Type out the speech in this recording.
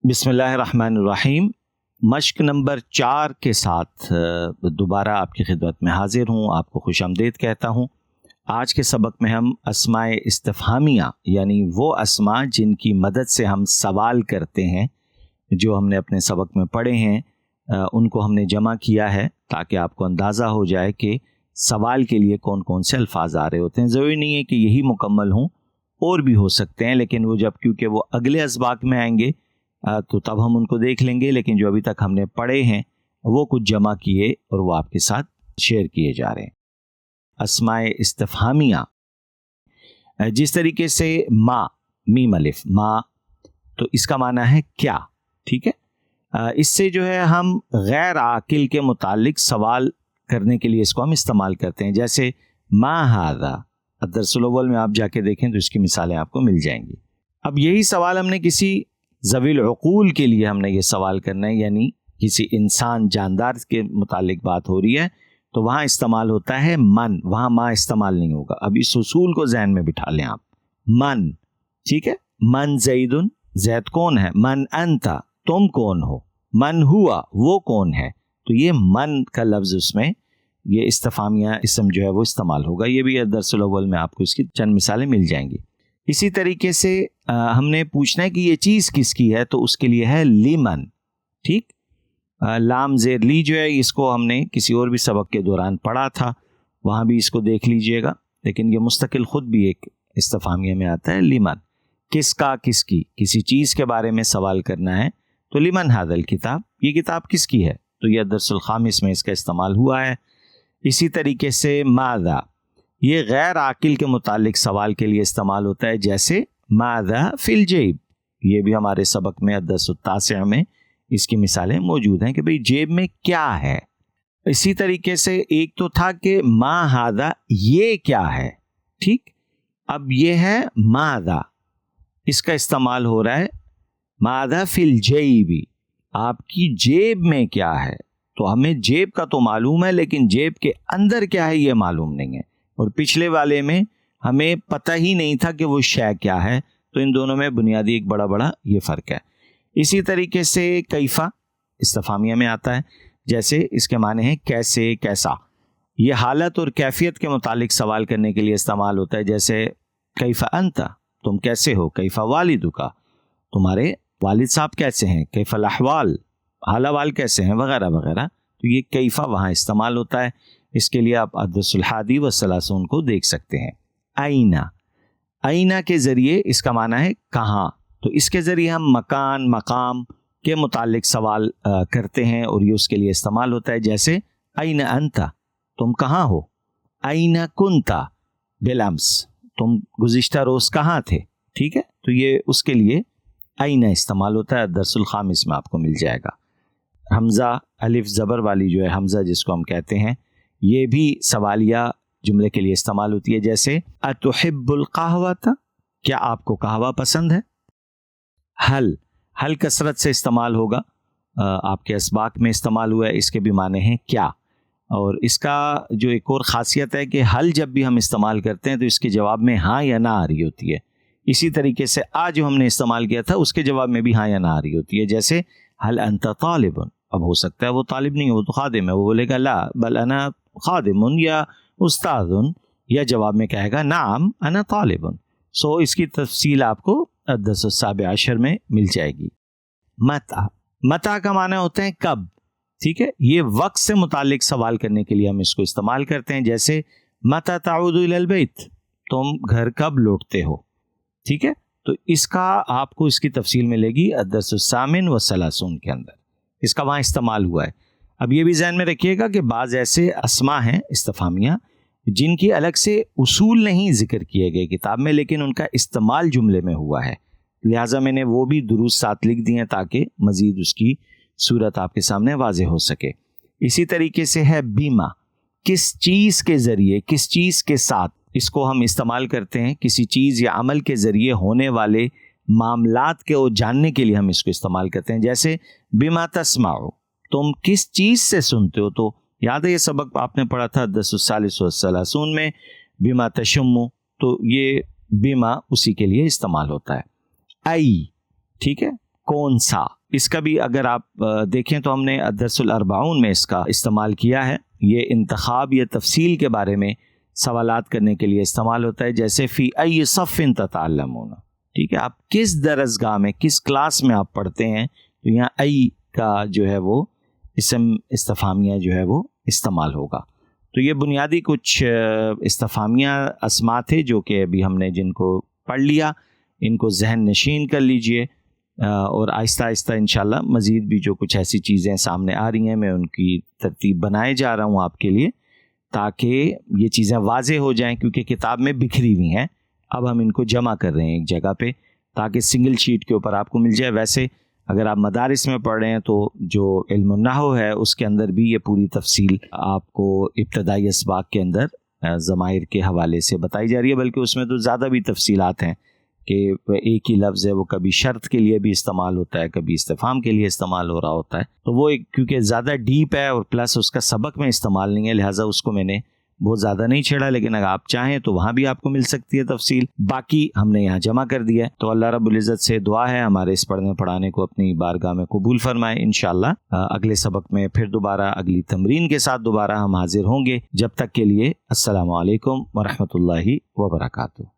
بسم اللہ الرحمن الرحیم۔ مشق نمبر 4 کے ساتھ دوبارہ آپ کی خدمت میں حاضر ہوں، آپ کو خوش آمدید کہتا ہوں۔ آج کے سبق میں ہم اسماء استفہامیہ یعنی وہ اسماء جن کی مدد سے ہم سوال کرتے ہیں، جو ہم نے اپنے سبق میں پڑھے ہیں، ان کو ہم نے جمع کیا ہے تاکہ آپ کو اندازہ ہو جائے کہ سوال کے لیے کون کون سے الفاظ آ رہے ہوتے ہیں۔ ضروری نہیں ہے کہ یہی مکمل ہوں، اور بھی ہو سکتے ہیں، لیکن وہ جب کیونکہ وہ اگلے اسباق میں آئیں گے تو تب ہم ان کو دیکھ لیں گے، لیکن جو ابھی تک ہم نے پڑھے ہیں وہ کچھ جمع کیے اور وہ آپ کے ساتھ شیئر کیے جا رہے ہیں۔ اسماء استفہامیہ، جس طریقے سے ما، میم الف، ما، تو اس کا معنی ہے کیا، ٹھیک ہے۔ اس سے جو ہے ہم غیر عاقل کے متعلق سوال کرنے کے لیے اس کو ہم استعمال کرتے ہیں، جیسے ما ھذا، الدرس الاول میں آپ جا کے دیکھیں تو اس کی مثالیں آپ کو مل جائیں گی۔ اب یہی سوال ہم نے کسی ذوی العقول کے لیے ہم نے یہ سوال کرنا ہے، یعنی کسی انسان جاندار کے متعلق بات ہو رہی ہے تو وہاں استعمال ہوتا ہے من، وہاں ما استعمال نہیں ہوگا۔ اب اس اصول کو ذہن میں بٹھا لیں آپ، من، ٹھیک ہے، من زیدن، زید کون ہے، من انت، تم کون ہو، من ہوا، وہ کون ہے، تو یہ من کا لفظ اس میں یہ استفہامیہ اسم جو ہے وہ استعمال ہوگا۔ یہ بھی درس الاول میں آپ کو اس کی چند مثالیں مل جائیں گی۔ اسی طریقے سے ہم نے پوچھنا ہے کہ یہ چیز کس کی ہے، تو اس کے لیے ہے لیمن، ٹھیک، لام زیر لی جو ہے اس کو ہم نے کسی اور بھی سبق کے دوران پڑھا تھا، وہاں بھی اس کو دیکھ لیجئے گا، لیکن یہ مستقل خود بھی ایک استفہامیہ میں آتا ہے۔ لیمن، کس کا، کس کی، کسی چیز کے بارے میں سوال کرنا ہے تو لیمن ھذا الکتاب، یہ کتاب کس کی ہے، تو یہ درس الخامس میں اس کا استعمال ہوا ہے۔ اسی طریقے سے ماذا، یہ غیر عاقل کے متعلق سوال کے لیے استعمال ہوتا ہے، جیسے ماذا فی الجیب، یہ بھی ہمارے سبق میں الدرس التاسع میں اس کی مثالیں موجود ہیں کہ بھئی جیب میں کیا ہے۔ اسی طریقے سے ایک تو تھا کہ ما ھذا، یہ کیا ہے، ٹھیک، اب یہ ہے ماذا، اس کا استعمال ہو رہا ہے ماذا فی الجیب، آپ کی جیب میں کیا ہے، تو ہمیں جیب کا تو معلوم ہے لیکن جیب کے اندر کیا ہے یہ معلوم نہیں ہے، اور پچھلے والے میں ہمیں پتہ ہی نہیں تھا کہ وہ شے کیا ہے، تو ان دونوں میں بنیادی ایک بڑا یہ فرق ہے۔ اسی طریقے سے کیفا استفہامیہ میں آتا ہے، جیسے اس کے معنی ہے کیسے، کیسا، یہ حالت اور کیفیت کے متعلق سوال کرنے کے لیے استعمال ہوتا ہے، جیسے کیفا انت، تم کیسے ہو، کیفا والدک، تمہارے والد صاحب کیسے ہیں، کیفا الاحوال، حال احوال کیسے ہیں، وغیرہ وغیرہ، تو یہ کیفا وہاں استعمال ہوتا ہے۔ اس کے لیے آپ الدرس الحادی والثلاثون کو دیکھ سکتے ہیں۔ آئینہ، آئینہ کے ذریعے اس کا معنی ہے کہاں، تو اس کے ذریعے ہم مکان، مقام کے متعلق سوال کرتے ہیں اور یہ اس کے لیے استعمال ہوتا ہے، جیسے آئینہ انت، تم کہاں ہو، آئینہ کنتا بالامس، تم گزشتہ روز کہاں تھے، ٹھیک ہے، تو یہ اس کے لیے آئینہ استعمال ہوتا ہے، درس الخامس میں آپ کو مل جائے گا۔ حمزہ الف زبر والی جو ہے حمزہ جس کو ہم کہتے ہیں، یہ بھی سوالیہ جملے کے لیے استعمال ہوتی ہے، جیسے اتحب القہوۃ، کیا آپ کو قہوہ پسند ہے۔ حل کثرت سے استعمال ہوگا، آپ کے اسباق میں استعمال ہوا ہے، اس کے بھی معنی ہیں کیا، اور اس کا جو ایک اور خاصیت ہے کہ حل جب بھی ہم استعمال کرتے ہیں تو اس کے جواب میں ہاں یا نہ آ رہی ہوتی ہے۔ اسی طریقے سے آج جو ہم نے استعمال کیا تھا اس کے جواب میں بھی ہاں یا نہ آ رہی ہوتی ہے، جیسے حل انت طالب، اب ہو سکتا ہے وہ طالب نہیں، وہ تو خادم ہے، وہ بولے گا لا بل انا خادم یا استاذ، یا جواب میں کہے گا نعم انا طالب۔ سو اس کی تفصیل آپ کو الدرس السابع عشر میں مل جائے گی۔ متى کا معنی ہوتا ہے کب، ٹھیک ہے، یہ وقت سے متعلق سوال کرنے کے لیے ہم اس کو استعمال کرتے ہیں، جیسے متى تعود الى البيت، تم گھر کب لوٹتے ہو، ٹھیک ہے، تو اس کا آپ کو اس کی تفصیل ملے گی الدرس الثامن والثلاثون کے اندر، اس کا وہاں استعمال ہوا ہے۔ اب یہ بھی ذہن میں رکھیے گا کہ بعض ایسے اسماء ہیں استفہامیہ جن کی الگ سے اصول نہیں ذکر کیے گئے کتاب میں، لیکن ان کا استعمال جملے میں ہوا ہے، لہٰذا میں نے وہ بھی دروس ساتھ لکھ دی ہیں تاکہ مزید اس کی صورت آپ کے سامنے واضح ہو سکے۔ اسی طریقے سے ہے بیمہ، کس چیز کے ذریعے، کس چیز کے ساتھ، اس کو ہم استعمال کرتے ہیں کسی چیز یا عمل کے ذریعے ہونے والے معاملات کے جاننے کے لیے ہم اس کو استعمال کرتے ہیں، جیسے بما تسمع، تم کس چیز سے سنتے ہو، تو یاد ہے یہ سبق آپ نے پڑھا تھا الدرس الثالث والثلاثون میں، بما تشم، تو یہ بما اسی کے لیے استعمال ہوتا ہے۔ ای، ٹھیک ہے، کون سا. اس کا بھی اگر آپ دیکھیں تو ہم نے الدرس الاربعون میں اس کا استعمال کیا ہے. یہ انتخاب یا تفصیل کے بارے میں سوالات کرنے کے لیے استعمال ہوتا ہے، جیسے فی ای صف تتعلمون. ٹھیک ہے، آپ کس درسگاہ میں، کس کلاس میں آپ پڑھتے ہیں، تو یہاں ای کا جو ہے وہ اسم استفہامیہ جو ہے وہ استعمال ہوگا. تو یہ بنیادی کچھ استفہامیہ اسما تھے جو کہ ابھی ہم نے جن کو پڑھ لیا، ان کو ذہن نشین کر لیجئے، اور آہستہ آہستہ انشاءاللہ مزید بھی جو کچھ ایسی چیزیں سامنے آ رہی ہیں میں ان کی ترتیب بنائے جا رہا ہوں آپ کے لیے، تاکہ یہ چیزیں واضح ہو جائیں، کیونکہ کتاب میں بکھری ہوئی ہیں. اب ہم ان کو جمع کر رہے ہیں ایک جگہ پہ تاکہ سنگل شیٹ کے اوپر آپ کو مل جائے. ویسے اگر آپ مدارس میں پڑھ رہے ہیں تو جو علم النحو ہے اس کے اندر بھی یہ پوری تفصیل آپ کو ابتدائی اسباق کے اندر ضمائر کے حوالے سے بتائی جا رہی ہے، بلکہ اس میں تو زیادہ بھی تفصیلات ہیں کہ ایک ہی لفظ ہے وہ کبھی شرط کے لیے بھی استعمال ہوتا ہے، کبھی استفہام کے لیے استعمال ہو رہا ہوتا ہے. تو وہ کیونکہ زیادہ ڈیپ ہے اور پلس اس کا سبق میں استعمال نہیں ہے، لہٰذا اس کو میں نے بہت زیادہ نہیں چھیڑا، لیکن اگر آپ چاہیں تو وہاں بھی آپ کو مل سکتی ہے تفصیل. باقی ہم نے یہاں جمع کر دیا ہے. تو اللہ رب العزت سے دعا ہے ہمارے اس پڑھنے پڑھانے کو اپنی بارگاہ میں قبول فرمائے. انشاءاللہ اگلے سبق میں پھر دوبارہ اگلی تمرین کے ساتھ دوبارہ ہم حاضر ہوں گے. جب تک کے لیے السلام علیکم ورحمۃ اللہ وبرکاتہ.